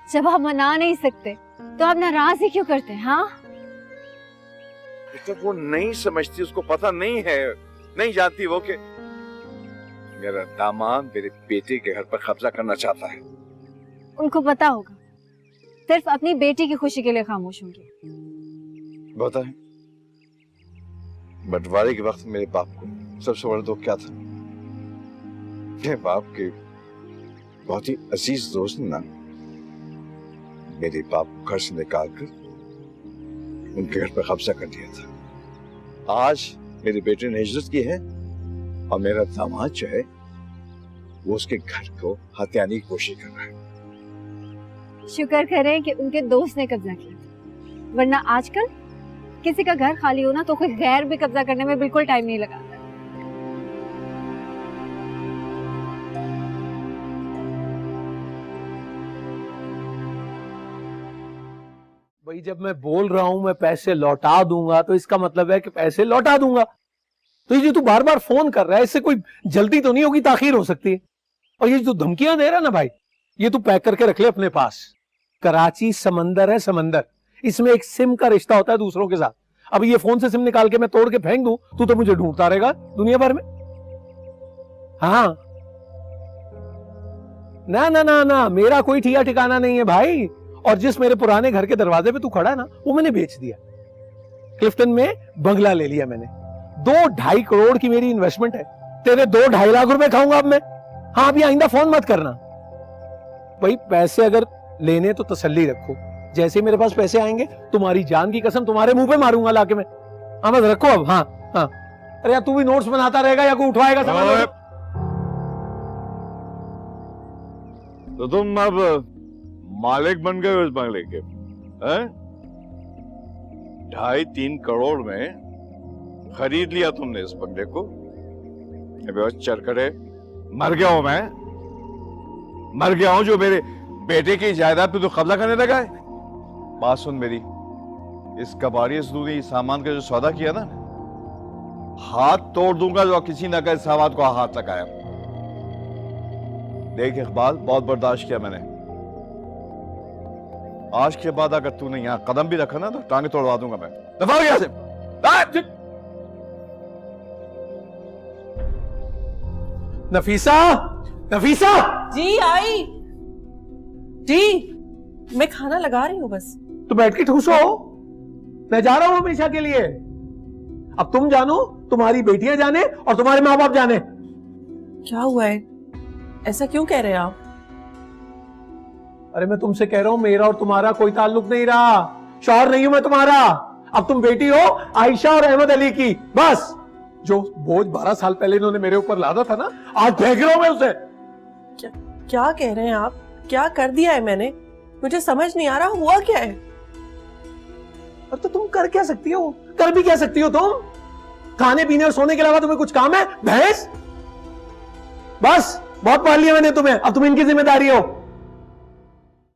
जब आप मना नहीं सकते तो आप नाराज ही क्यों करते हैं? हाँ, तो वो नहीं समझती, उसको पता नहीं है, नहीं जानती वो कि मेरा दामाद मेरे बेटे के घर पर कब्जा करना चाहता है। उनको पता होगा, सिर्फ अपनी बेटी की खुशी के लिए खामोश होंगे। पता है, बंटवारे के वक्त मेरे बाप को सबसे बड़ा दुख क्या था? मेरे बाप के बहुत ही अजीज दोस्त ने ना मेरे बाप को घर से निकाल कर उनके घर पर कब्जा कर दिया था। आज मेरे बेटे ने हिजरत की है और मेरा दामाद जो है वो उसके घर को हत्याने की कोशिश कर रहा है। शुक्र करें कि उनके दोस्त ने कब्जा किया था, वरना आजकल किसी का घर खाली हो ना तो कोई गैर भी कब्जा करने में बिल्कुल टाइम नहीं लगाता। भाई जब मैं बोल रहा हूं मैं पैसे लौटा दूंगा तो इसका मतलब है कि पैसे लौटा दूंगा। तो ये जो तू बार बार फोन कर रहा है इससे कोई जल्दी तो नहीं होगी, ताखीर हो सकती है। और ये जो धमकियां दे रहा है ना भाई, ये तू पैक करके रख ले अपने पास। कराची समंदर है, समंदर, इसमें एक सिम का रिश्ता होता है दूसरों के साथ। अब ये फोन से सिम निकाल के मैं तोड़ के फेंक दूं तू तो मुझे ढूंढता रहेगा दुनिया भर में। हाँ ना ना ना ना, मेरा कोई ठिया ठिकाना नहीं है भाई। और जिस मेरे पुराने घर के दरवाजे पे तू खड़ा है ना, वो मैंने बेच दिया। क्लिफ्टन में बंगला ले लिया मैंने। 2-2.5 करोड़ की मेरी इन्वेस्टमेंट है। तेरे 2-2.5 लाख रुपए खाऊंगा अब मैं। हाँ, अभी आइंदा फोन मत करना भाई। पैसे अगर लेने तो तसल्ली रखो, जैसे मेरे पास पैसे आएंगे तुम्हारी जान की कसम तुम्हारे मुंह पे मारूंगा लाके मैं। हाँ बस रखो अब। हाँ हाँ, अरे यार तू भी नोट्स बनाता रहेगा या कोई उठवाएगा सामान? तो तुम अब मालिक बन गए उस बंगले के, हैं? 2.5-3 करोड़ में खरीद लिया तुमने इस बंगले को। चरकरे मर गया हूं मैं, मर गया हूं जो मेरे बेटे की जायदाद पे तो कब्जा करने लगा है। बात सुन मेरी, इस कबाड़ी से तूने सामान का जो सौदा किया ना, हाथ तोड़ दूंगा जो किसी न किसी सामान को हाथ लगाया। देख इकबाल, बहुत बर्दाश्त किया मैंने। आज के बाद अगर तूने यहां कदम भी रखा ना तो टांगे तोड़वा दूंगा मैं। दफा हो यहां से। नफीसा, नफीसा जी आई जी, मैं खाना लगा रही हूँ बस। तो बैठ के ठूसो, मैं जा रहा हूं हमेशा के लिए। अब तुम जानो, तुम्हारी बेटियां जाने और तुम्हारे माँ बाप जाने। क्या हुआ है, ऐसा क्यों कह रहे हैं आप? अरे मैं तुमसे कह रहा हूं, मेरा और तुम्हारा कोई ताल्लुक नहीं रहा। शौहर नहीं हूं मैं तुम्हारा। अब तुम बेटी हो आयशा और अहमद अली की, बस। जो बोझ 12 साल पहले इन्होंने मेरे ऊपर लादा था ना, आज फेंक रहा हूं मैं उसे। क्या कह रहे हैं आप? क्या कर दिया है मैंने? मुझे समझ नहीं आ रहा, हुआ क्या है? और तो तुम कर क्या सकती हो? कर भी क्या सकती हो तुम? खाने पीने और सोने के अलावा तुम्हें कुछ काम है? भैंस। बस बहुत पाल लिया मैंने तुम्हें, अब तुम इनकी जिम्मेदारी हो।